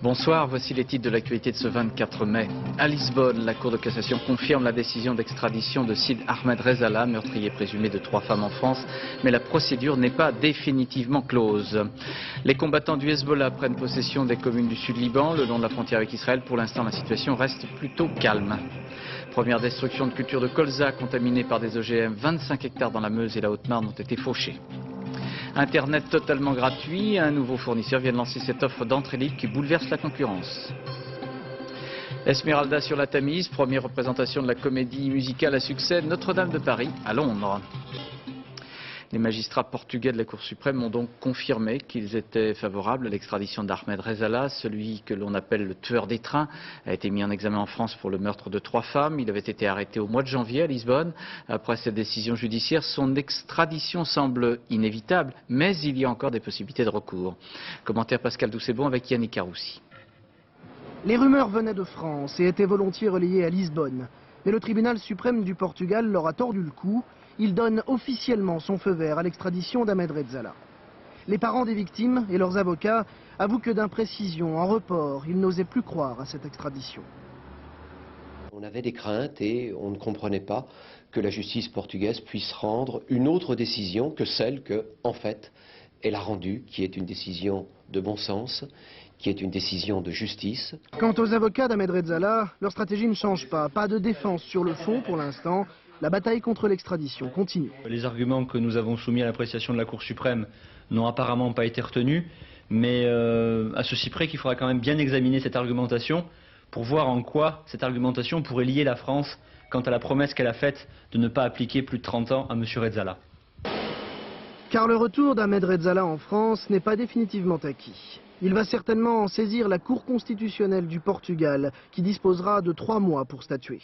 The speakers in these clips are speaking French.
Bonsoir, voici les titres de l'actualité de ce 24 mai. À Lisbonne, la Cour de cassation confirme la décision d'extradition de Sid Ahmed Rezala, meurtrier présumé de 3 femmes en France, mais la procédure n'est pas définitivement close. Les combattants du Hezbollah prennent possession des communes du sud-Liban, le long de la frontière avec Israël. Pour l'instant, la situation reste plutôt calme. Première destruction de cultures de colza contaminée par des OGM. 25 hectares dans la Meuse et la Haute-Marne ont été fauchés. Internet totalement gratuit, un nouveau fournisseur vient de lancer cette offre d'entrée libre qui bouleverse la concurrence. Esmeralda sur la Tamise, première représentation de la comédie musicale à succès Notre-Dame de Paris à Londres. Les magistrats portugais de la Cour suprême ont donc confirmé qu'ils étaient favorables à l'extradition d'Ahmed Rezala. Celui que l'on appelle le tueur des trains a été mis en examen en France pour le meurtre de 3 femmes. Il avait été arrêté au mois de janvier à Lisbonne. Après cette décision judiciaire, son extradition semble inévitable, mais il y a encore des possibilités de recours. Commentaire Pascal Doucet-Bon avec Yannick Caroussi. Les rumeurs venaient de France et étaient volontiers relayées à Lisbonne. Mais le tribunal suprême du Portugal leur a tordu le cou. Il donne officiellement son feu vert à l'extradition d'Ahmed Rezala. Les parents des victimes et leurs avocats avouent que d'imprécisions, en report, ils n'osaient plus croire à cette extradition. On avait des craintes et on ne comprenait pas que la justice portugaise puisse rendre une autre décision que celle que, en fait, elle a rendue, qui est une décision de bon sens, qui est une décision de justice. Quant aux avocats d'Ahmed Rezala, leur stratégie ne change pas. Pas de défense sur le fond pour l'instant. La bataille contre l'extradition continue. Les arguments que nous avons soumis à l'appréciation de la Cour suprême n'ont apparemment pas été retenus, mais à ceci près qu'il faudra quand même bien examiner cette argumentation pour voir en quoi cette argumentation pourrait lier la France quant à la promesse qu'elle a faite de ne pas appliquer plus de 30 ans à M. Rezala. Car le retour d'Ahmed Rezala en France n'est pas définitivement acquis. Il va certainement en saisir la Cour constitutionnelle du Portugal, qui disposera de 3 mois pour statuer.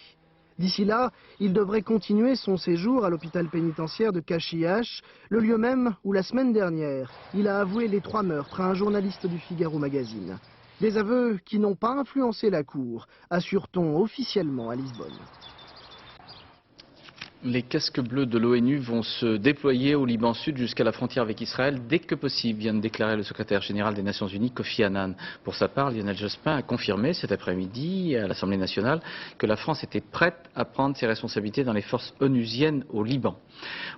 D'ici là, il devrait continuer son séjour à l'hôpital pénitentiaire de Caxias, le lieu même où la semaine dernière, il a avoué les 3 meurtres à un journaliste du Figaro Magazine. Des aveux qui n'ont pas influencé la Cour, assure-t-on officiellement à Lisbonne. Les casques bleus de l'ONU vont se déployer au Liban Sud jusqu'à la frontière avec Israël dès que possible, vient de déclarer le secrétaire général des Nations Unies, Kofi Annan. Pour sa part, Lionel Jospin a confirmé cet après-midi à l'Assemblée nationale que la France était prête à prendre ses responsabilités dans les forces onusiennes au Liban.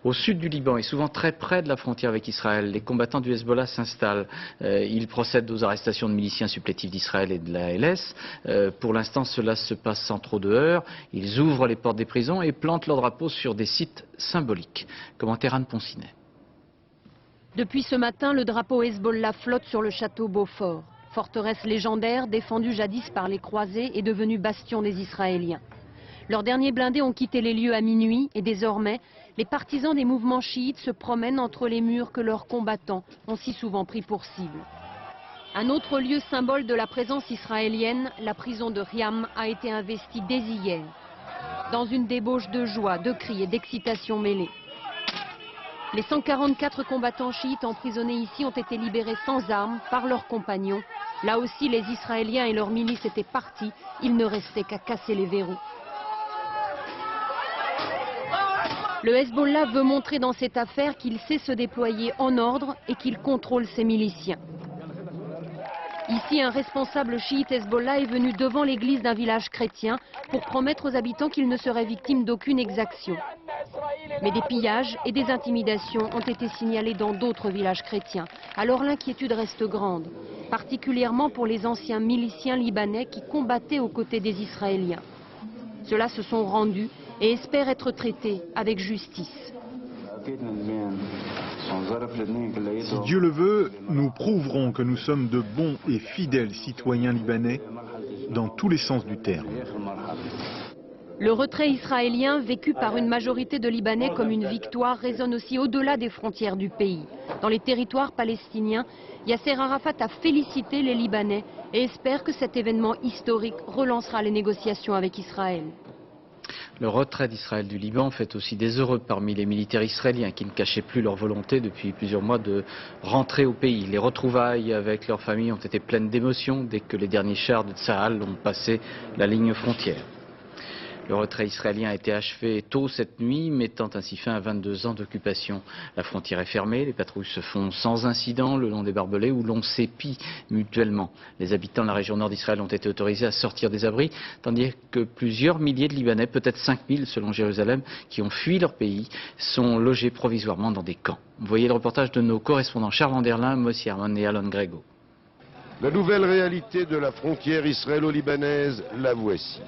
Au sud du Liban et souvent très près de la frontière avec Israël, les combattants du Hezbollah s'installent. Ils procèdent aux arrestations de miliciens supplétifs d'Israël et de la LS. Pour l'instant, cela se passe sans trop de heurts. Ils ouvrent les portes des prisons et plantent leur drapeau sur des sites symboliques. Commentaire Anne Poncinet. Depuis ce matin, le drapeau Hezbollah flotte sur le château Beaufort. Forteresse légendaire, défendue jadis par les croisés et devenue bastion des Israéliens. Leurs derniers blindés ont quitté les lieux à minuit et désormais, les partisans des mouvements chiites se promènent entre les murs que leurs combattants ont si souvent pris pour cible. Un autre lieu symbole de la présence israélienne, la prison de Riam, a été investie dès hier, dans une débauche de joie, de cris et d'excitation mêlée. Les 144 combattants chiites emprisonnés ici ont été libérés sans armes par leurs compagnons. Là aussi, les Israéliens et leurs milices étaient partis, il ne restait qu'à casser les verrous. Le Hezbollah veut montrer dans cette affaire qu'il sait se déployer en ordre et qu'il contrôle ses miliciens. Ici, un responsable chiite Hezbollah est venu devant l'église d'un village chrétien pour promettre aux habitants qu'ils ne seraient victimes d'aucune exaction. Mais des pillages et des intimidations ont été signalés dans d'autres villages chrétiens. Alors l'inquiétude reste grande, particulièrement pour les anciens miliciens libanais qui combattaient aux côtés des Israéliens. Ceux-là se sont rendus et espèrent être traités avec justice. Si Dieu le veut, nous prouverons que nous sommes de bons et fidèles citoyens libanais dans tous les sens du terme. Le retrait israélien, vécu par une majorité de Libanais comme une victoire, résonne aussi au-delà des frontières du pays. Dans les territoires palestiniens, Yasser Arafat a félicité les Libanais et espère que cet événement historique relancera les négociations avec Israël. Le retrait d'Israël du Liban fait aussi des heureux parmi les militaires israéliens qui ne cachaient plus leur volonté depuis plusieurs mois de rentrer au pays. Les retrouvailles avec leurs familles ont été pleines d'émotions dès que les derniers chars de Tsahal ont passé la ligne frontière. Le retrait israélien a été achevé tôt cette nuit, mettant ainsi fin à 22 ans d'occupation. La frontière est fermée, les patrouilles se font sans incident le long des barbelés où l'on s'épie mutuellement. Les habitants de la région nord d'Israël ont été autorisés à sortir des abris, tandis que plusieurs milliers de Libanais, peut-être 5000 selon Jérusalem, qui ont fui leur pays, sont logés provisoirement dans des camps. Vous voyez le reportage de nos correspondants Charles Vanderlin, Mossi Herman et Alon Grego. La nouvelle réalité de la frontière israélo-libanaise, la voici.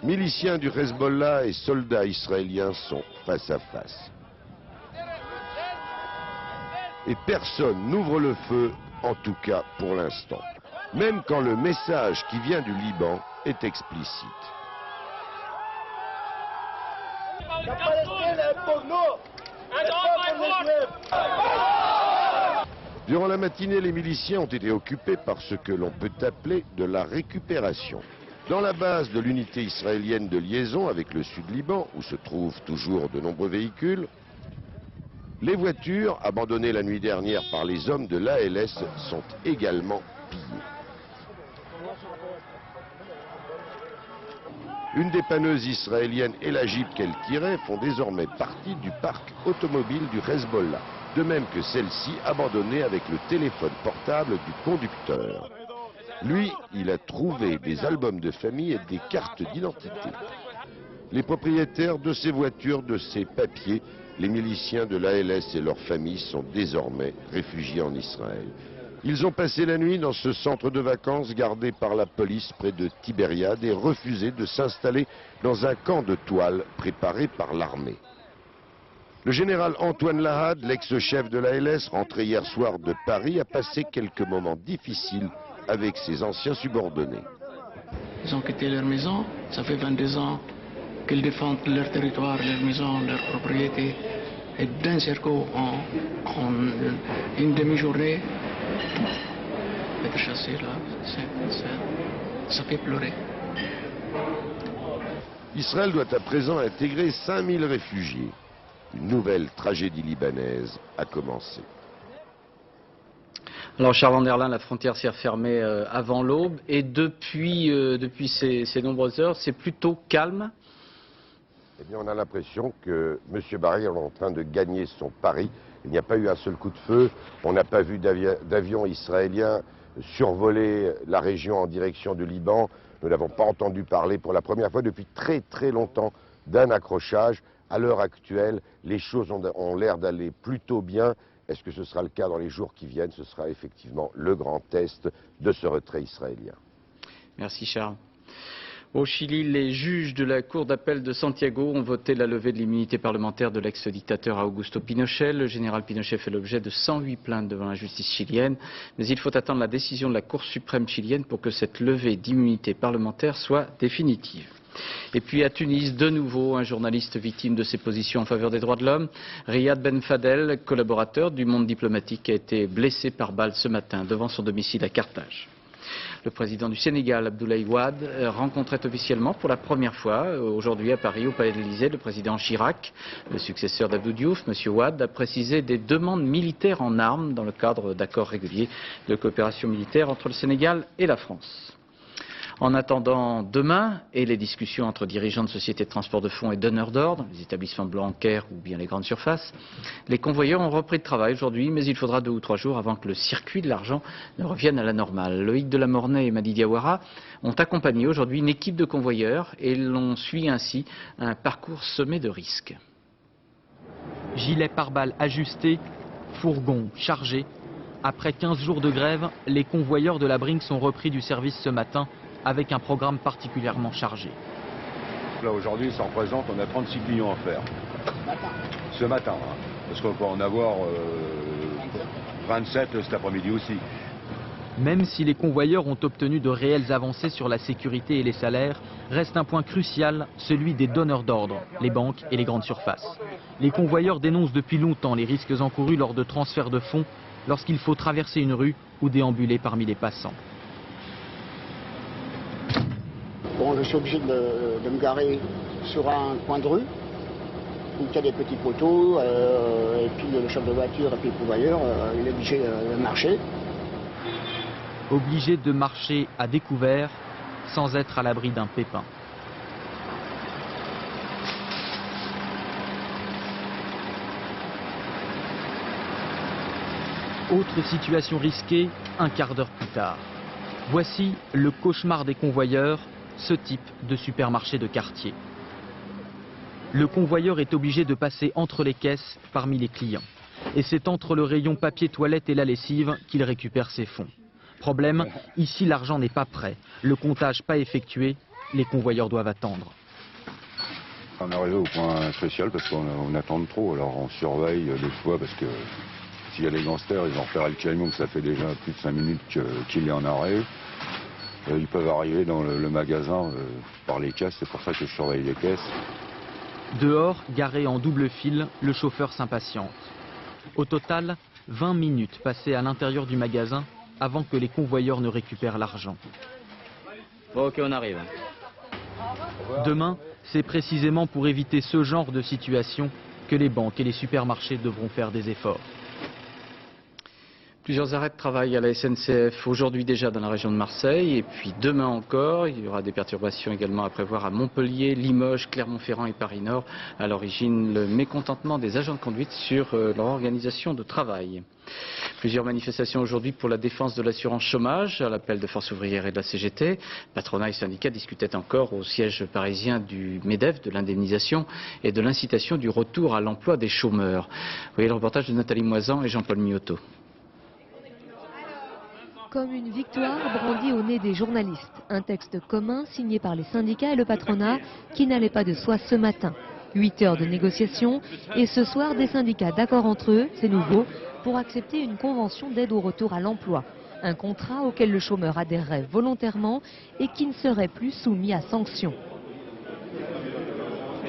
Miliciens du Hezbollah et soldats israéliens sont face à face. Et personne n'ouvre le feu, en tout cas pour l'instant. Même quand le message qui vient du Liban est explicite. La Palestine est pour nous. Durant la matinée, les miliciens ont été occupés par ce que l'on peut appeler de la récupération. Dans la base de l'unité israélienne de liaison avec le Sud-Liban, où se trouvent toujours de nombreux véhicules, les voitures, abandonnées la nuit dernière par les hommes de l'ALS, sont également pillées. Une dépanneuse israélienne et la Jeep qu'elle tirait font désormais partie du parc automobile du Hezbollah, de même que celle-ci abandonnée avec le téléphone portable du conducteur. Lui, il a trouvé des albums de famille et des cartes d'identité. Les propriétaires de ces voitures, de ces papiers, les miliciens de l'ALS et leurs familles sont désormais réfugiés en Israël. Ils ont passé la nuit dans ce centre de vacances gardé par la police près de Tibériade et refusé de s'installer dans un camp de toile préparé par l'armée. Le général Antoine Lahad, l'ex-chef de l'ALS, rentré hier soir de Paris, a passé quelques moments difficiles avec ses anciens subordonnés. Ils ont quitté leur maison, ça fait 22 ans qu'ils défendent leur territoire, leur maison, leur propriété. Et d'un seul coup, en une demi-journée, être chassé là, ça fait pleurer. Israël doit à présent intégrer 5000 réfugiés. Une nouvelle tragédie libanaise a commencé. Alors Charles Vanderlin, la frontière s'est refermée avant l'aube et depuis ces nombreuses heures, c'est plutôt calme. Eh bien, on a l'impression que M. Barry est en train de gagner son pari. Il n'y a pas eu un seul coup de feu. On n'a pas vu d'avion israélien survoler la région en direction du Liban. Nous n'avons pas entendu parler pour la première fois depuis très très longtemps d'un accrochage. À l'heure actuelle, les choses ont l'air d'aller plutôt bien. Est-ce que ce sera le cas dans les jours qui viennent? Ce sera effectivement le grand test de ce retrait israélien. Merci Charles. Au Chili, les juges de la Cour d'appel de Santiago ont voté la levée de l'immunité parlementaire de l'ex-dictateur Augusto Pinochet. Le général Pinochet fait l'objet de 108 plaintes devant la justice chilienne. Mais il faut attendre la décision de la Cour suprême chilienne pour que cette levée d'immunité parlementaire soit définitive. Et puis à Tunis, de nouveau, un journaliste victime de ses positions en faveur des droits de l'homme. Riyad Ben Fadel, collaborateur du Monde diplomatique, a été blessé par balle ce matin devant son domicile à Carthage. Le président du Sénégal, Abdoulaye Wade, rencontrait officiellement pour la première fois aujourd'hui à Paris au Palais de l'Élysée le président Chirac. Le successeur d'Abdou Diouf, M. Wade, a précisé des demandes militaires en armes dans le cadre d'accords réguliers de coopération militaire entre le Sénégal et la France. En attendant demain et les discussions entre dirigeants de sociétés de transport de fonds et donneurs d'ordre, les établissements bancaires ou bien les grandes surfaces, les convoyeurs ont repris le travail aujourd'hui, mais il faudra 2 ou 3 jours avant que le circuit de l'argent ne revienne à la normale. Loïc Delamornay et Madi Diawara ont accompagné aujourd'hui une équipe de convoyeurs et l'on suit ainsi un parcours semé de risques. Gilet pare-balles ajusté, fourgon chargé. Après 15 jours de grève, les convoyeurs de la Brinks ont repris du service ce matin avec un programme particulièrement chargé. Là aujourd'hui, ça représente, on a 36 millions à faire. Ce matin, hein, parce qu'on peut en avoir 27 cet après-midi aussi. Même si les convoyeurs ont obtenu de réelles avancées sur la sécurité et les salaires, reste un point crucial, celui des donneurs d'ordre, les banques et les grandes surfaces. Les convoyeurs dénoncent depuis longtemps les risques encourus lors de transferts de fonds lorsqu'il faut traverser une rue ou déambuler parmi les passants. Bon, je suis obligé de me garer sur un coin de rue, où il y a des petits poteaux, et puis le chef de voiture et puis le convoyeur, il est obligé de marcher. Obligé de marcher à découvert, sans être à l'abri d'un pépin. Autre situation risquée, un quart d'heure plus tard. Voici le cauchemar des convoyeurs, ce type de supermarché de quartier. Le convoyeur est obligé de passer entre les caisses parmi les clients. Et c'est entre le rayon papier toilette et la lessive qu'il récupère ses fonds. Problème, ici l'argent n'est pas prêt, le comptage pas effectué, les convoyeurs doivent attendre. On est arrivé au point crucial parce qu'on attend trop, alors on surveille des fois parce que s'il y a des gangsters, ils ont repéré le camion, que ça fait déjà plus de 5 minutes qu'il est en arrêt. Ils peuvent arriver dans le magasin par les caisses, c'est pour ça que je surveille les caisses. Dehors, garé en double file, le chauffeur s'impatiente. Au total, 20 minutes passées à l'intérieur du magasin avant que les convoyeurs ne récupèrent l'argent. Bon, ok, on arrive. Demain, c'est précisément pour éviter ce genre de situation que les banques et les supermarchés devront faire des efforts. Plusieurs arrêts de travail à la SNCF aujourd'hui déjà dans la région de Marseille et puis demain encore. Il y aura des perturbations également à prévoir à Montpellier, Limoges, Clermont-Ferrand et Paris-Nord. À l'origine, le mécontentement des agents de conduite sur leur organisation de travail. Plusieurs manifestations aujourd'hui pour la défense de l'assurance chômage, à l'appel de Force ouvrière et de la CGT. Patronat et syndicats discutaient encore au siège parisien du MEDEF de l'indemnisation et de l'incitation du retour à l'emploi des chômeurs. Vous voyez le reportage de Nathalie Moisan et Jean-Paul Miotto. Comme une victoire brandie au nez des journalistes. Un texte commun signé par les syndicats et le patronat qui n'allait pas de soi ce matin. 8 heures de négociation et ce soir des syndicats d'accord entre eux, c'est nouveau, pour accepter une convention d'aide au retour à l'emploi. Un contrat auquel le chômeur adhérerait volontairement et qui ne serait plus soumis à sanction.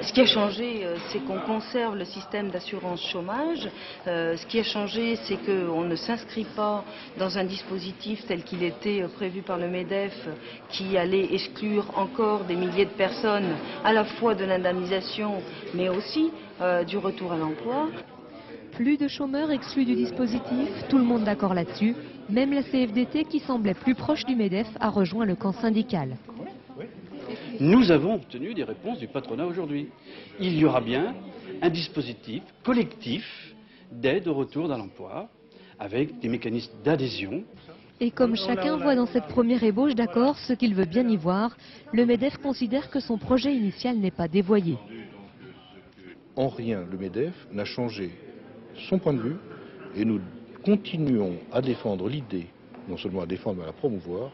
Ce qui a changé, c'est qu'on conserve le système d'assurance chômage. Ce qui a changé, c'est qu'on ne s'inscrit pas dans un dispositif tel qu'il était prévu par le MEDEF, qui allait exclure encore des milliers de personnes, à la fois de l'indemnisation, mais aussi du retour à l'emploi. Plus de chômeurs exclus du dispositif, tout le monde d'accord là-dessus. Même la CFDT, qui semblait plus proche du MEDEF, a rejoint le camp syndical. Nous avons obtenu des réponses du patronat aujourd'hui. Il y aura bien un dispositif collectif d'aide au retour dans l'emploi avec des mécanismes d'adhésion. Et comme chacun voit dans cette première ébauche d'accord ce qu'il veut bien y voir, le MEDEF considère que son projet initial n'est pas dévoyé. En rien, le MEDEF n'a changé son point de vue et nous continuons à défendre l'idée, non seulement à défendre mais à la promouvoir,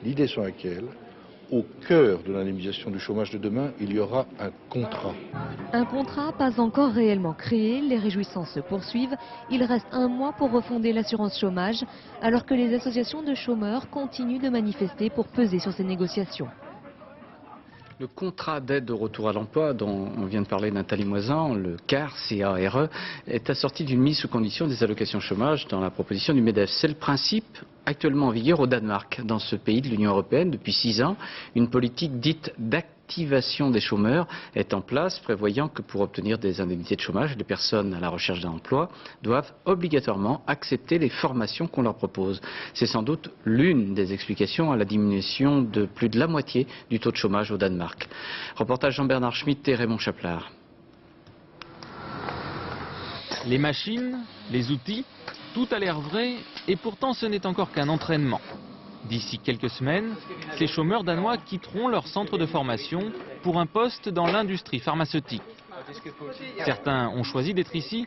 l'idée sur laquelle au cœur de l'indemnisation du chômage de demain, il y aura un contrat. Un contrat pas encore réellement créé, les réjouissances se poursuivent. Il reste un mois pour refonder l'assurance chômage, alors que les associations de chômeurs continuent de manifester pour peser sur ces négociations. Le contrat d'aide au retour à l'emploi dont on vient de parler Nathalie Moisan, le CAR, C-A-R-E, est assorti d'une mise sous condition des allocations chômage dans la proposition du MEDEF. C'est le principe actuellement en vigueur au Danemark. Dans ce pays de l'Union européenne, depuis 6 ans, une politique dite d'activation des chômeurs est en place, prévoyant que pour obtenir des indemnités de chômage, les personnes à la recherche d'un emploi doivent obligatoirement accepter les formations qu'on leur propose. C'est sans doute l'une des explications à la diminution de plus de la moitié du taux de chômage au Danemark. Reportage Jean-Bernard Schmitt et Raymond Chaplard. Les machines, les outils, tout a l'air vrai et pourtant ce n'est encore qu'un entraînement. D'ici quelques semaines, ces chômeurs danois quitteront leur centre de formation pour un poste dans l'industrie pharmaceutique. Certains ont choisi d'être ici,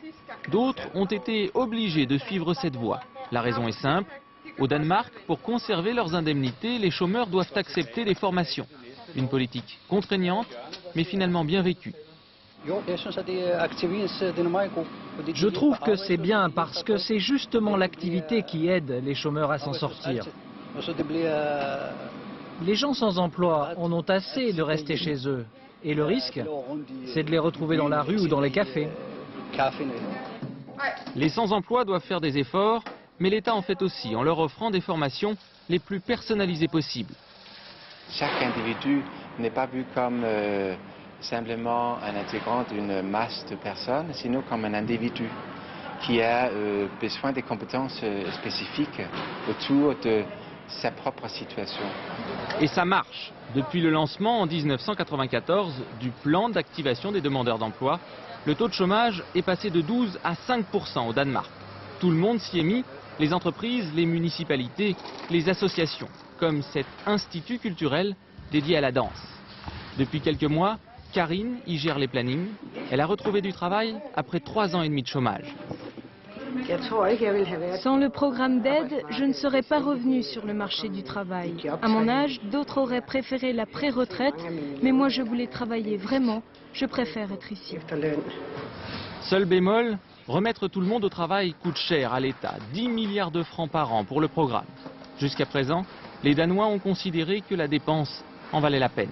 d'autres ont été obligés de suivre cette voie. La raison est simple, au Danemark, pour conserver leurs indemnités, les chômeurs doivent accepter des formations. Une politique contraignante, mais finalement bien vécue. Je trouve que c'est bien parce que c'est justement l'activité qui aide les chômeurs à s'en sortir. Les gens sans emploi en ont assez de rester chez eux. Et le risque, c'est de les retrouver dans la rue ou dans les cafés. Les sans-emploi doivent faire des efforts, mais l'État en fait aussi en leur offrant des formations les plus personnalisées possibles. Chaque individu n'est pas vu comme simplement un intégrant d'une masse de personnes, sinon comme un individu qui a besoin des compétences spécifiques autour de sa propre situation. Et ça marche. Depuis le lancement en 1994 du plan d'activation des demandeurs d'emploi, le taux de chômage est passé de 12 à 5% au Danemark. Tout le monde s'y est mis Les entreprises, les municipalités, les associations, comme cet institut culturel dédié à la danse. Depuis quelques mois, Karine y gère les plannings. Elle a retrouvé du travail après 3 ans et demi de chômage. Sans le programme d'aide, je ne serais pas revenue sur le marché du travail. À mon âge, d'autres auraient préféré la pré-retraite, mais moi je voulais travailler vraiment. Je préfère être ici. Seul bémol, remettre tout le monde au travail coûte cher à l'État, 10 milliards de francs par an pour le programme. Jusqu'à présent, les Danois ont considéré que la dépense en valait la peine.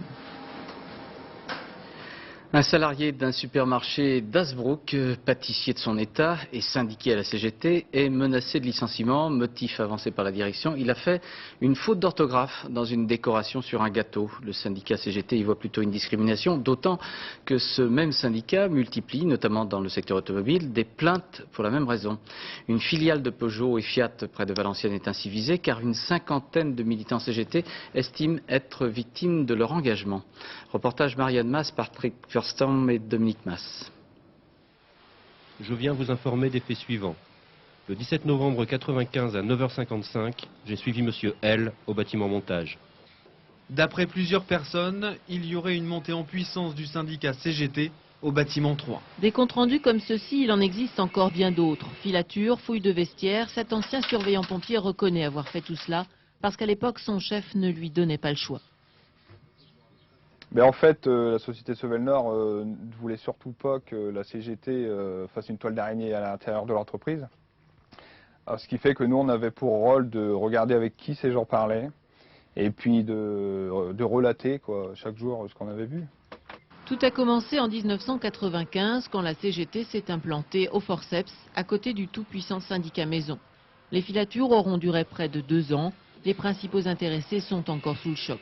Un salarié d'un supermarché d'Asbrook, pâtissier de son état et syndiqué à la CGT, est menacé de licenciement, motif avancé par la direction. Il a fait une faute d'orthographe dans une décoration sur un gâteau. Le syndicat CGT y voit plutôt une discrimination, d'autant que ce même syndicat multiplie, notamment dans le secteur automobile, des plaintes pour la même raison. Une filiale de Peugeot et Fiat près de Valenciennes est ainsi visée car une 50aine de militants CGT estiment être victimes de leur engagement. Reportage Marianne Mas, Patrick Forstam et Dominique Mas. Je viens vous informer des faits suivants. Le 17 novembre 1995 à 9h55, j'ai suivi Monsieur L au bâtiment montage. D'après plusieurs personnes, il y aurait une montée en puissance du syndicat CGT au bâtiment 3. Des comptes rendus comme ceux-ci, il en existe encore bien d'autres. Filature, fouille de vestiaire, cet ancien surveillant pompier reconnaît avoir fait tout cela parce qu'à l'époque, son chef ne lui donnait pas le choix. Mais en fait, la société Sevel-Nord ne voulait surtout pas que la CGT fasse une toile d'araignée à l'intérieur de l'entreprise. Ce qui fait que nous, on avait pour rôle de regarder avec qui ces gens parlaient et puis de relater chaque jour ce qu'on avait vu. Tout a commencé en 1995 quand la CGT s'est implantée au forceps à côté du tout-puissant syndicat Maison. Les filatures auront duré près de 2 ans. Les principaux intéressés sont encore sous le choc.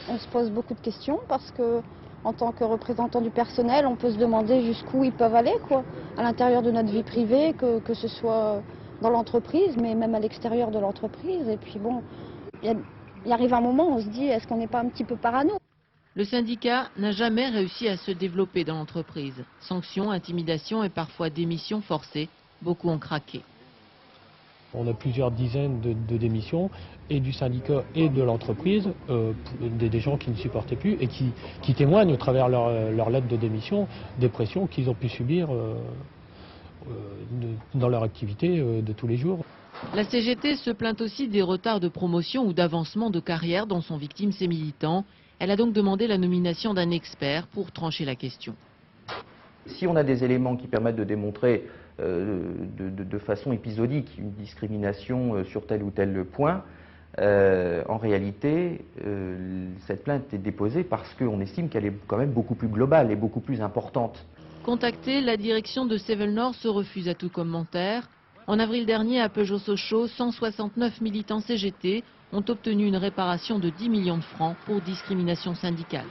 On se pose beaucoup de questions parce que, en tant que représentant du personnel, on peut se demander jusqu'où ils peuvent aller, à l'intérieur de notre vie privée, que ce soit dans l'entreprise, mais même à l'extérieur de l'entreprise. Et puis bon, il arrive un moment où on se dit, est-ce qu'on n'est pas un petit peu parano? Le syndicat n'a jamais réussi à se développer dans l'entreprise. Sanctions, intimidations et parfois démissions forcées, beaucoup ont craqué. On a plusieurs dizaines de démissions, et du syndicat et de l'entreprise, des gens qui ne supportaient plus et qui témoignent au travers leur lettre de démission des pressions qu'ils ont pu subir dans leur activité de tous les jours. La CGT se plaint aussi des retards de promotion ou d'avancement de carrière dont sont victimes ses militants. Elle a donc demandé la nomination d'un expert pour trancher la question. Si on a des éléments qui permettent de démontrer de façon épisodique une discrimination sur tel ou tel point, en réalité, cette plainte est déposée parce qu'on estime qu'elle est quand même beaucoup plus globale et beaucoup plus importante. Contactée, la direction de Sevel-Nord se refuse à tout commentaire. En avril dernier, à Peugeot-Sochaux, 169 militants CGT ont obtenu une réparation de 10 millions de francs pour discrimination syndicale.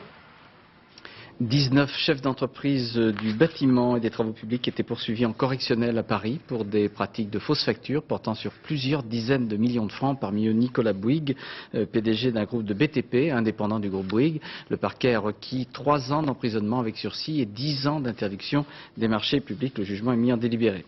19 chefs d'entreprise du bâtiment et des travaux publics étaient poursuivis en correctionnel à Paris pour des pratiques de fausses factures portant sur plusieurs dizaines de millions de francs, parmi eux Nicolas Bouygues, PDG d'un groupe de BTP, indépendant du groupe Bouygues. Le parquet a requis 3 ans d'emprisonnement avec sursis et 10 ans d'interdiction des marchés publics. Le jugement est mis en délibéré.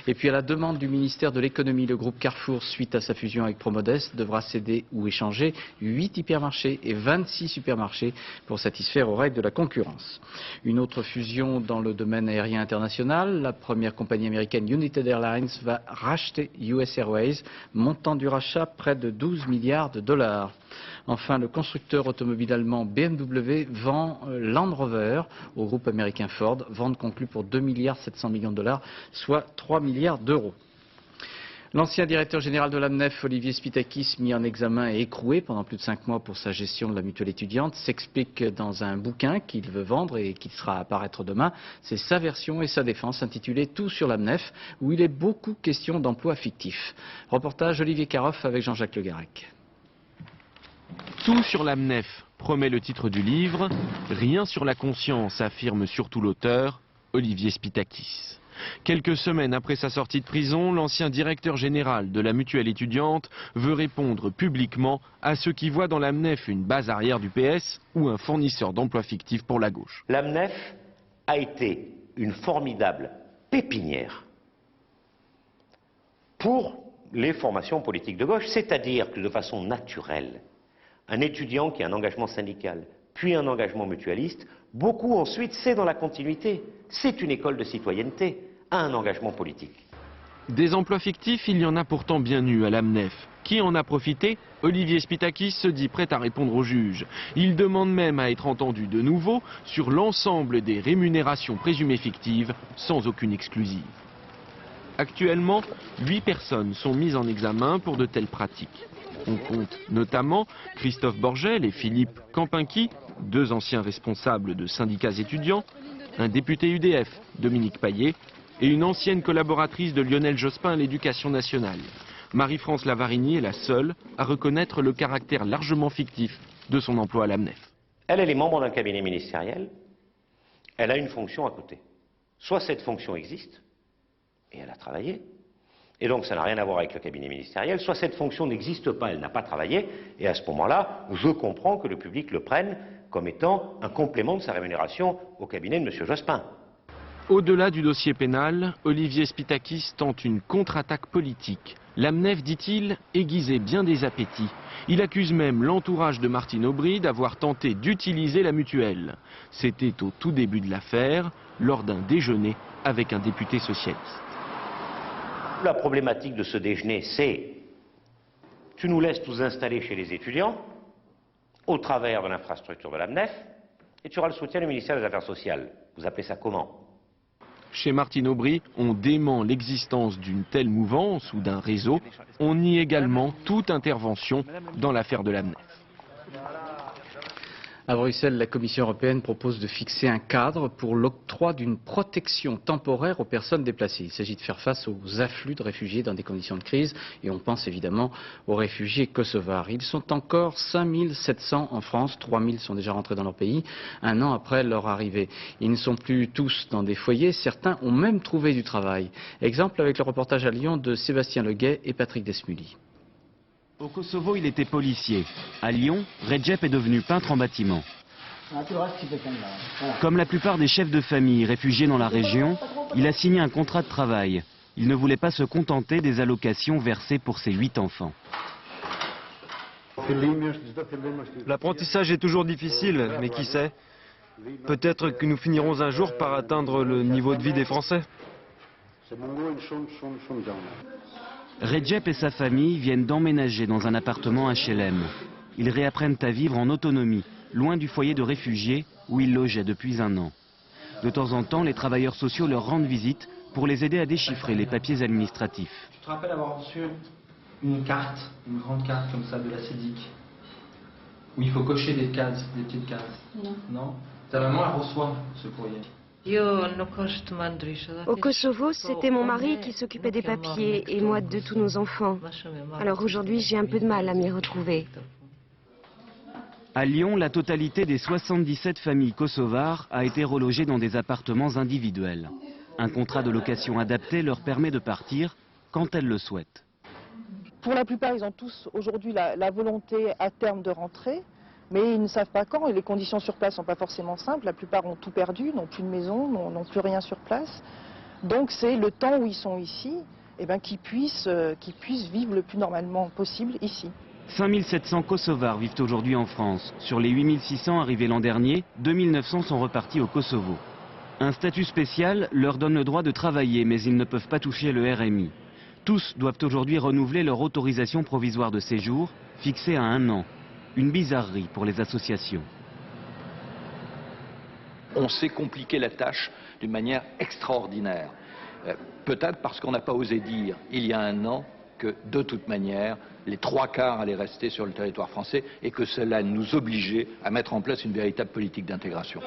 Et puis à la demande du ministère de l'économie, le groupe Carrefour, suite à sa fusion avec Promodès, devra céder ou échanger 8 hypermarchés et 26 supermarchés pour satisfaire aux règles de la concurrence. Une autre fusion dans le domaine aérien international, la première compagnie américaine United Airlines va racheter US Airways, montant du rachat près de 12 milliards de dollars. Enfin, le constructeur automobile allemand BMW vend Land Rover au groupe américain Ford, vente conclue pour 2,7 milliards de dollars, soit 3 milliards d'euros. L'ancien directeur général de l'AMNEF, Olivier Spitakis, mis en examen et écroué pendant plus de 5 mois pour sa gestion de la mutuelle étudiante, s'explique dans un bouquin qu'il veut vendre et qui sera à paraître demain. C'est sa version et sa défense intitulée Tout sur l'AMNEF, où il est beaucoup question d'emplois fictifs. Reportage Olivier Caroff avec Jean-Jacques Le Garec. Tout sur l'AMNEF, promet le titre du livre. Rien sur la conscience, affirme surtout l'auteur, Olivier Spitakis. Quelques semaines après sa sortie de prison, l'ancien directeur général de la mutuelle étudiante veut répondre publiquement à ceux qui voient dans l'AMNEF une base arrière du PS ou un fournisseur d'emplois fictifs pour la gauche. L'AMNEF a été une formidable pépinière pour les formations politiques de gauche, c'est-à-dire que de façon naturelle, un étudiant qui a un engagement syndical, puis un engagement mutualiste, beaucoup ensuite, c'est dans la continuité, c'est une école de citoyenneté, à un engagement politique. Des emplois fictifs, il y en a pourtant bien eu à l'AMNEF. Qui en a profité? Olivier Spytakis se dit prêt à répondre au juge. Il demande même à être entendu de nouveau sur l'ensemble des rémunérations présumées fictives, sans aucune exclusive. Actuellement, 8 personnes sont mises en examen pour de telles pratiques. On compte notamment Christophe Borgel et Philippe Campinki, 2 anciens responsables de syndicats étudiants, un député UDF, Dominique Paillet, et une ancienne collaboratrice de Lionel Jospin à l'Éducation nationale. Marie-France Lavarini est la seule à reconnaître le caractère largement fictif de son emploi à l'AMNEF. Elle est membre d'un cabinet ministériel, elle a une fonction à côté. Soit cette fonction existe, et elle a travaillé, et donc ça n'a rien à voir avec le cabinet ministériel, soit cette fonction n'existe pas, elle n'a pas travaillé, et à ce moment-là, je comprends que le public le prenne comme étant un complément de sa rémunération au cabinet de M. Jospin. Au-delà du dossier pénal, Olivier Spytakis tente une contre-attaque politique. L'AMNEF, dit-il, aiguisait bien des appétits. Il accuse même l'entourage de Martine Aubry d'avoir tenté d'utiliser la mutuelle. C'était au tout début de l'affaire, lors d'un déjeuner avec un député socialiste. La problématique de ce déjeuner, c'est tu nous laisses nous installer chez les étudiants, au travers de l'infrastructure de l'AMNEF, et tu auras le soutien du ministère des Affaires sociales. Vous appelez ça comment? Chez Martine Aubry, on dément l'existence d'une telle mouvance ou d'un réseau. On nie également toute intervention dans l'affaire de l'AMNEF. À Bruxelles, la Commission européenne propose de fixer un cadre pour l'octroi d'une protection temporaire aux personnes déplacées. Il s'agit de faire face aux afflux de réfugiés dans des conditions de crise et on pense évidemment aux réfugiés kosovars. Ils sont encore 5700 en France, 3000 sont déjà rentrés dans leur pays, un an après leur arrivée. Ils ne sont plus tous dans des foyers, certains ont même trouvé du travail. Exemple avec le reportage à Lyon de Sébastien Leguet et Patrick Desmully. Au Kosovo, il était policier. À Lyon, Recep est devenu peintre en bâtiment. Comme la plupart des chefs de famille réfugiés dans la région, il a signé un contrat de travail. Il ne voulait pas se contenter des allocations versées pour ses 8 enfants. L'apprentissage est toujours difficile, mais qui sait? Peut-être que nous finirons un jour par atteindre le niveau de vie des Français. Recep et sa famille viennent d'emménager dans un appartement HLM. Ils réapprennent à vivre en autonomie, loin du foyer de réfugiés où ils logeaient depuis un an. De temps en temps, les travailleurs sociaux leur rendent visite pour les aider à déchiffrer les papiers administratifs. Tu te rappelles avoir reçu une carte, une grande carte comme ça de la CEDIC, où il faut cocher des cases, des petites cases? Non. Non? Ta maman, elle reçoit ce courrier. Au Kosovo, c'était mon mari qui s'occupait des papiers et moi de tous nos enfants. Alors aujourd'hui, j'ai un peu de mal à m'y retrouver. À Lyon, la totalité des 77 familles kosovares a été relogée dans des appartements individuels. Un contrat de location adapté leur permet de partir quand elles le souhaitent. Pour la plupart, ils ont tous aujourd'hui la volonté à terme de rentrer. Mais ils ne savent pas quand et les conditions sur place ne sont pas forcément simples. La plupart ont tout perdu, n'ont plus de maison, n'ont plus rien sur place. Donc c'est le temps où ils sont ici, qu'ils puissent vivre le plus normalement possible ici. 5700 Kosovars vivent aujourd'hui en France. Sur les 8600 arrivés l'an dernier, 2900 sont repartis au Kosovo. Un statut spécial leur donne le droit de travailler, mais ils ne peuvent pas toucher le RMI. Tous doivent aujourd'hui renouveler leur autorisation provisoire de séjour, fixée à 1 an. Une bizarrerie pour les associations. On s'est compliqué la tâche d'une manière extraordinaire. Peut-être parce qu'on n'a pas osé dire, il y a 1 an, que de toute manière, les 3/4 allaient rester sur le territoire français et que cela nous obligeait à mettre en place une véritable politique d'intégration.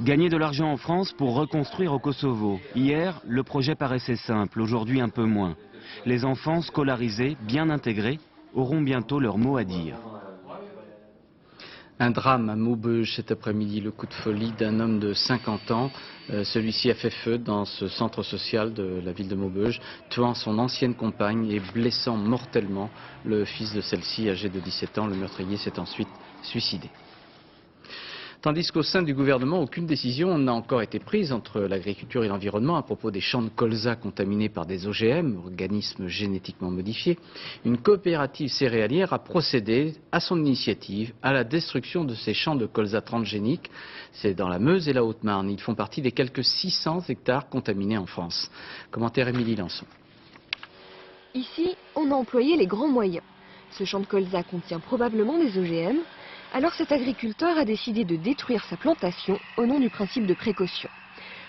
Gagner de l'argent en France pour reconstruire au Kosovo. Hier, le projet paraissait simple, aujourd'hui un peu moins. Les enfants scolarisés, bien intégrés, auront bientôt leur mot à dire. Un drame à Maubeuge cet après-midi, le coup de folie d'un homme de 50 ans. Celui-ci a fait feu dans ce centre social de la ville de Maubeuge, tuant son ancienne compagne et blessant mortellement le fils de celle-ci, âgé de 17 ans. Le meurtrier s'est ensuite suicidé. Tandis qu'au sein du gouvernement, aucune décision n'a encore été prise entre l'agriculture et l'environnement à propos des champs de colza contaminés par des OGM, organismes génétiquement modifiés. Une coopérative céréalière a procédé à son initiative à la destruction de ces champs de colza transgéniques. C'est dans la Meuse et la Haute-Marne. Ils font partie des quelques 600 hectares contaminés en France. Commentaire Émilie Lançon. Ici, on a employé les grands moyens. Ce champ de colza contient probablement des OGM. Alors cet agriculteur a décidé de détruire sa plantation au nom du principe de précaution.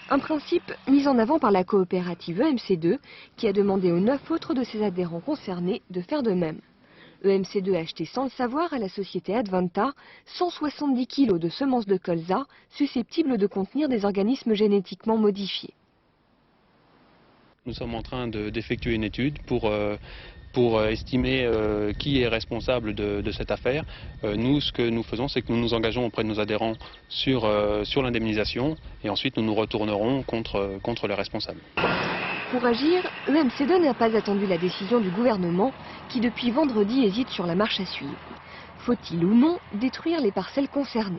Un principe mis en avant par la coopérative EMC2 qui a demandé aux 9 autres de ses adhérents concernés de faire de même. EMC2 a acheté sans le savoir à la société Advanta 170 kg de semences de colza susceptibles de contenir des organismes génétiquement modifiés. Nous sommes en train d'effectuer une étude pour estimer qui est responsable de cette affaire. Nous, ce que nous faisons, c'est que nous nous engageons auprès de nos adhérents sur l'indemnisation et ensuite nous nous retournerons contre les responsables. Pour agir, EMC2 n'a pas attendu la décision du gouvernement qui depuis vendredi hésite sur la marche à suivre. Faut-il ou non détruire les parcelles concernées?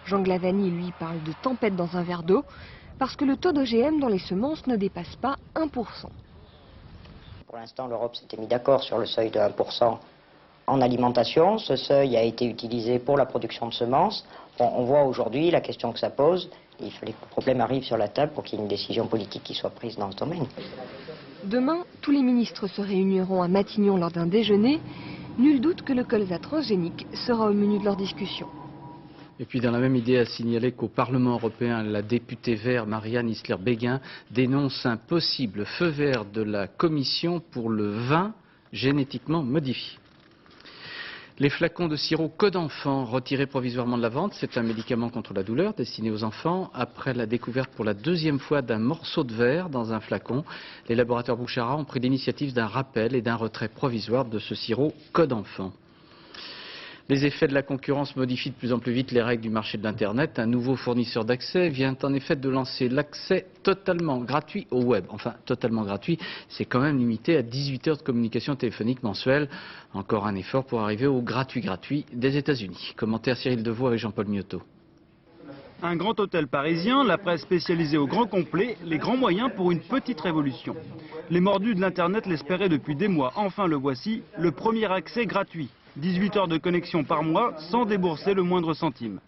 Jean Glavany, lui, parle de tempête dans un verre d'eau parce que le taux d'OGM dans les semences ne dépasse pas 1%. Pour l'instant, l'Europe s'était mis d'accord sur le seuil de 1% en alimentation. Ce seuil a été utilisé pour la production de semences. Bon, on voit aujourd'hui la question que ça pose. Il fallait que le problème arrive sur la table pour qu'il y ait une décision politique qui soit prise dans ce domaine. Demain, tous les ministres se réuniront à Matignon lors d'un déjeuner. Nul doute que le colza transgénique sera au menu de leur discussion. Et puis dans la même idée, à signaler qu'au Parlement européen, la députée verte Marianne Isler-Béguin dénonce un possible feu vert de la Commission pour le vin génétiquement modifié. Les flacons de sirop Code Enfant retirés provisoirement de la vente, c'est un médicament contre la douleur destiné aux enfants. Après la découverte pour la 2e fois d'un morceau de verre dans un flacon, les laboratoires Bouchara ont pris l'initiative d'un rappel et d'un retrait provisoire de ce sirop Code Enfant. Les effets de la concurrence modifient de plus en plus vite les règles du marché de l'Internet. Un nouveau fournisseur d'accès vient en effet de lancer l'accès totalement gratuit au web. Enfin, totalement gratuit, c'est quand même limité à 18 heures de communication téléphonique mensuelle. Encore un effort pour arriver au gratuit des États-Unis. Commentaire Cyril Devaux avec Jean-Paul Miotto. Un grand hôtel parisien, la presse spécialisée au grand complet, les grands moyens pour une petite révolution. Les mordus de l'Internet l'espéraient depuis des mois. Enfin le voici, le premier accès gratuit. 18 heures de connexion par mois sans débourser le moindre centime.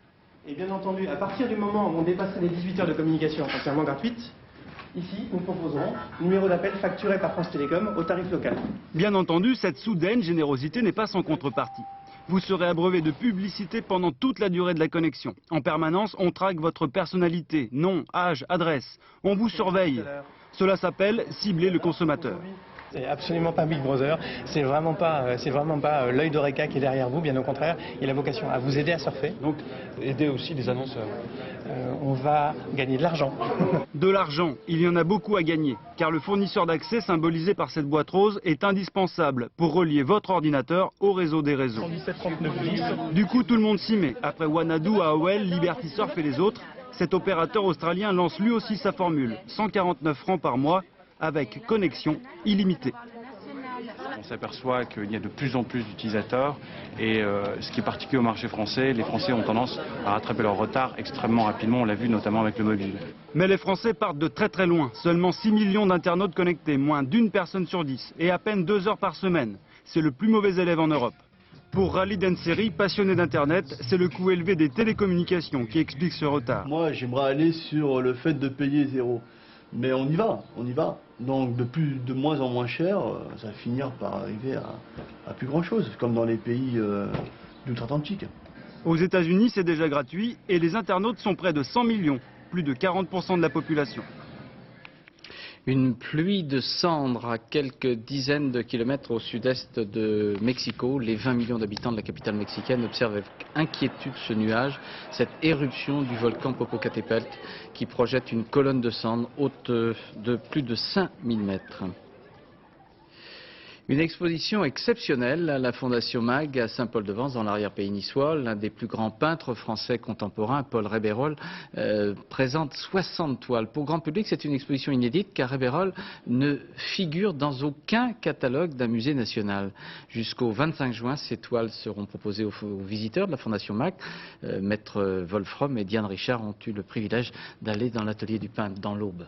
Et bien entendu, à partir du moment où on dépasserait les 18 heures de communication entièrement gratuite, ici, nous proposerons numéro d'appel facturé par France Télécom au tarif local. Bien entendu, cette soudaine générosité n'est pas sans contrepartie. Vous serez abreuvé de publicité pendant toute la durée de la connexion. En permanence, on traque votre personnalité, nom, âge, adresse. On vous surveille. Cela s'appelle cibler le consommateur. C'est absolument pas Big Brother, c'est vraiment pas l'œil d'Oreca qui est derrière vous, bien au contraire, il a vocation à vous aider à surfer. Donc aider aussi les annonceurs. On va gagner de l'argent. De l'argent, il y en a beaucoup à gagner, car le fournisseur d'accès symbolisé par cette boîte rose est indispensable pour relier votre ordinateur au réseau des réseaux. 117 39 10. Du coup, tout le monde s'y met. Après Wanadu, AOL, Liberty Surf et les autres, cet opérateur australien lance lui aussi sa formule, 149 francs par mois, avec connexion illimitée. On s'aperçoit qu'il y a de plus en plus d'utilisateurs et ce qui est particulier au marché français, les Français ont tendance à rattraper leur retard extrêmement rapidement, on l'a vu notamment avec le mobile. Mais les Français partent de très très loin, seulement 6 millions d'internautes connectés, moins d'1 personne sur 10 et à peine 2 heures par semaine. C'est le plus mauvais élève en Europe. Pour Ralid Enseri, passionné d'Internet, c'est le coût élevé des télécommunications qui explique ce retard. Moi j'aimerais aller sur le fait de payer zéro. Mais on y va. Donc de moins en moins cher, ça va finir par arriver à plus grand chose, comme dans les pays d'outre-Atlantique. Aux États-Unis, c'est déjà gratuit et les internautes sont près de 100 millions, plus de 40% de la population. Une pluie de cendres à quelques dizaines de kilomètres au sud-est de Mexico. Les 20 millions d'habitants de la capitale mexicaine observent avec inquiétude ce nuage, cette éruption du volcan Popocatépetl qui projette une colonne de cendres haute de plus de 5000 mètres. Une exposition exceptionnelle à la Fondation Mag à Saint-Paul-de-Vence dans l'arrière-pays niçois. L'un des plus grands peintres français contemporains, Paul Réberol, présente 60 toiles. Pour grand public, c'est une exposition inédite car Réberol ne figure dans aucun catalogue d'un musée national. Jusqu'au 25 juin, ces toiles seront proposées aux visiteurs de la Fondation Mag. Maître Wolfram et Diane Richard ont eu le privilège d'aller dans l'atelier du peintre dans l'Aube.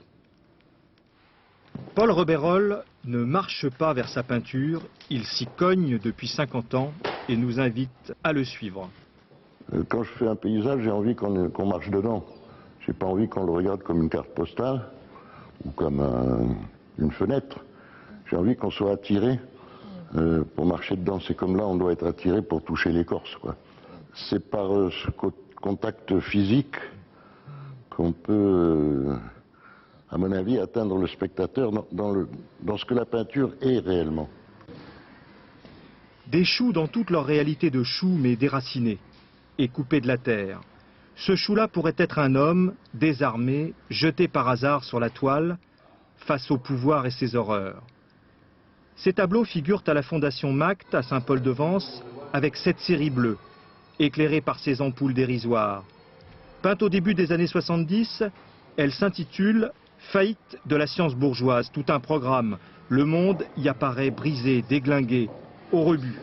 Paul Réberol ne marche pas vers sa peinture, il s'y cogne depuis 50 ans et nous invite à le suivre. Quand je fais un paysage, j'ai envie qu'on marche dedans. J'ai pas envie qu'on le regarde comme une carte postale ou comme une fenêtre. J'ai envie qu'on soit attiré pour marcher dedans. C'est comme là, on doit être attiré pour toucher l'écorce, quoi. C'est par ce contact physique qu'on peut... à mon avis, atteindre le spectateur dans ce que la peinture est réellement. Des choux dans toute leur réalité de choux, mais déracinés et coupés de la terre. Ce chou-là pourrait être un homme, désarmé, jeté par hasard sur la toile, face au pouvoir et ses horreurs. Ces tableaux figurent à la Fondation Mact, à Saint-Paul-de-Vence, avec cette série bleue, éclairée par ces ampoules dérisoires. Peinte au début des années 70, elle s'intitule « Faillite de la science bourgeoise », tout un programme. Le monde y apparaît brisé, déglingué, au rebut.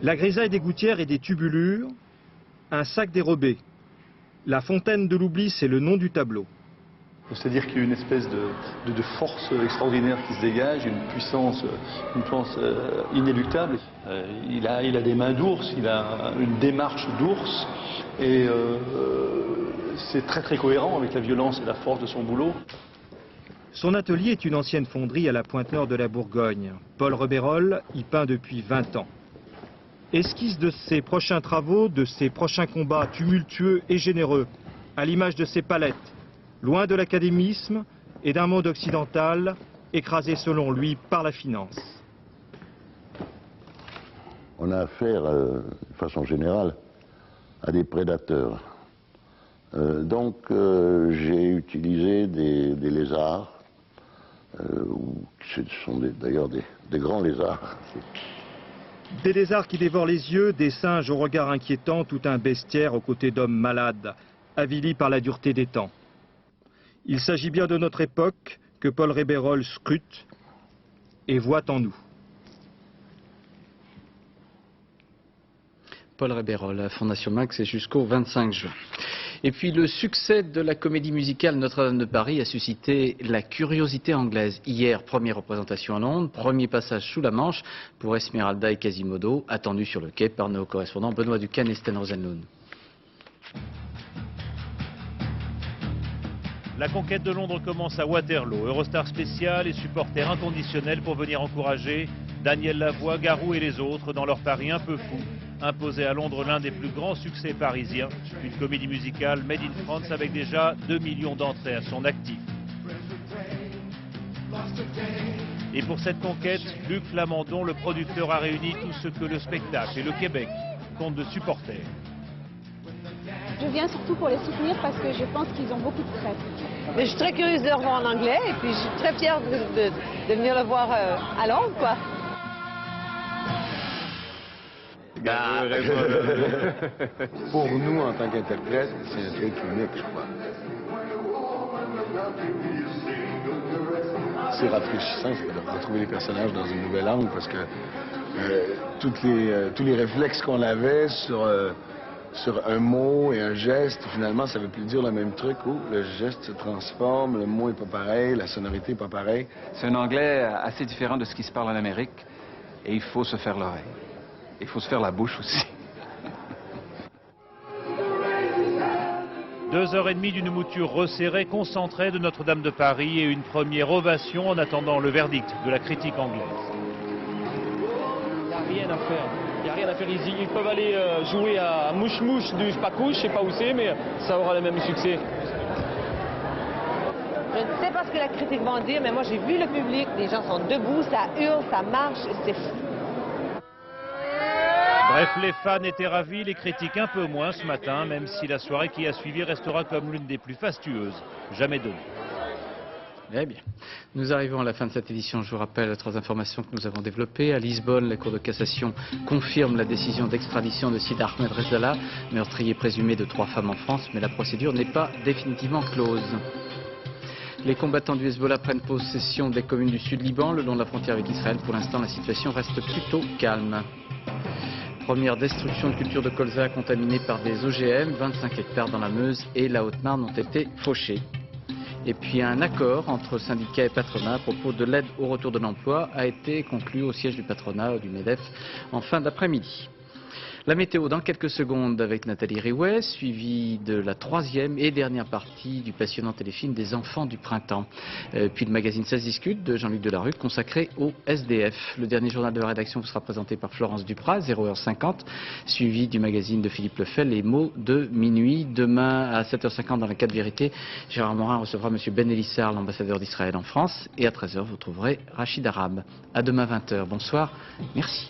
La grisaille des gouttières et des tubulures, un sac dérobé. La fontaine de l'oubli, c'est le nom du tableau. C'est-à-dire qu'il y a une espèce de force extraordinaire qui se dégage, une puissance inéluctable. Il a des mains d'ours, il a une démarche d'ours, et c'est très très cohérent avec la violence et la force de son boulot. Son atelier est une ancienne fonderie à la Pointe-Nord de la Bourgogne. Paul Réberol y peint depuis 20 ans. Esquisse de ses prochains travaux, de ses prochains combats tumultueux et généreux, à l'image de ses palettes, loin de l'académisme et d'un monde occidental écrasé selon lui par la finance. On a affaire, de façon générale, à des prédateurs. Donc j'ai utilisé des lézards, ce sont d'ailleurs des grands lézards. Des lézards qui dévorent les yeux, des singes au regard inquiétant, tout un bestiaire aux côtés d'hommes malades, avilis par la dureté des temps. Il s'agit bien de notre époque que Paul Réberol scrute et voit en nous. Paul Réberol, la Fondation Max, c'est jusqu'au 25 juin. Et puis le succès de la comédie musicale Notre-Dame de Paris a suscité la curiosité anglaise. Hier, première représentation à Londres, premier passage sous la Manche pour Esmeralda et Quasimodo, attendu sur le quai par nos correspondants Benoît Ducan et Sten Rosenlund. La conquête de Londres commence à Waterloo. Eurostar spécial et supporters inconditionnels pour venir encourager Daniel Lavoie, Garou et les autres dans leur pari un peu fou. Imposé à Londres l'un des plus grands succès parisiens. Une comédie musicale made in France avec déjà 2 millions d'entrées à son actif. Et pour cette conquête, Luc Lamandon, le producteur, a réuni tout ce que le spectacle et le Québec comptent de supporters. Je viens surtout pour les soutenir parce que je pense qu'ils ont beaucoup de stress. Mais je suis très curieuse de le revoir en anglais et puis je suis très fière de venir le voir à Londres, quoi. Pour nous, en tant qu'interprète, c'est un truc unique, je crois. C'est rafraîchissant de retrouver les personnages dans une nouvelle langue parce que tous les réflexes qu'on avait sur un mot et un geste, finalement, ça veut plus dire le même truc. Oh, le geste se transforme, le mot est pas pareil, la sonorité est pas pareille. C'est un anglais assez différent de ce qui se parle en Amérique et il faut se faire l'oreille. Il faut se faire la bouche aussi. 2h30 d'une mouture resserrée, concentrée de Notre-Dame de Paris et une première ovation en attendant le verdict de la critique anglaise. Il n'y a rien à faire. Il n'y a rien à faire ici. Ils peuvent aller jouer à mouche-mouche du Spacou, je ne sais pas où c'est, mais ça aura le même succès. Je ne sais pas ce que la critique va en dire, mais moi j'ai vu le public, les gens sont debout, ça hurle, ça marche, c'est fou. Bref, les fans étaient ravis, les critiques un peu moins ce matin, même si la soirée qui a suivi restera comme l'une des plus fastueuses jamais donnée. Eh bien, nous arrivons à la fin de cette édition. Je vous rappelle 3 informations que nous avons développées. À Lisbonne, la Cour de cassation confirme la décision d'extradition de Sid Ahmed Rezala, meurtrier présumé de 3 femmes en France, mais la procédure n'est pas définitivement close. Les combattants du Hezbollah prennent possession des communes du sud Liban, le long de la frontière avec Israël. Pour l'instant, la situation reste plutôt calme. Première destruction de cultures de colza contaminées par des OGM. 25 hectares dans la Meuse et la Haute-Marne ont été fauchés. Et puis un accord entre syndicats et patronat à propos de l'aide au retour de l'emploi a été conclu au siège du patronat du MEDEF en fin d'après-midi. La météo dans quelques secondes avec Nathalie Riouet, suivie de la 3e et dernière partie du passionnant téléfilm des enfants du printemps. Puis le magazine Ça se discute de Jean-Luc Delarue consacré au SDF. Le dernier journal de la rédaction vous sera présenté par Florence Duprat, 0h50, suivi du magazine de Philippe Lefel, Les mots de minuit. Demain à 7h50 dans la 4 vérités, Gérard Morin recevra M. Ben Elissar, l'ambassadeur d'Israël en France. Et à 13h, vous trouverez Rachid Arabe. À demain 20h. Bonsoir. Merci.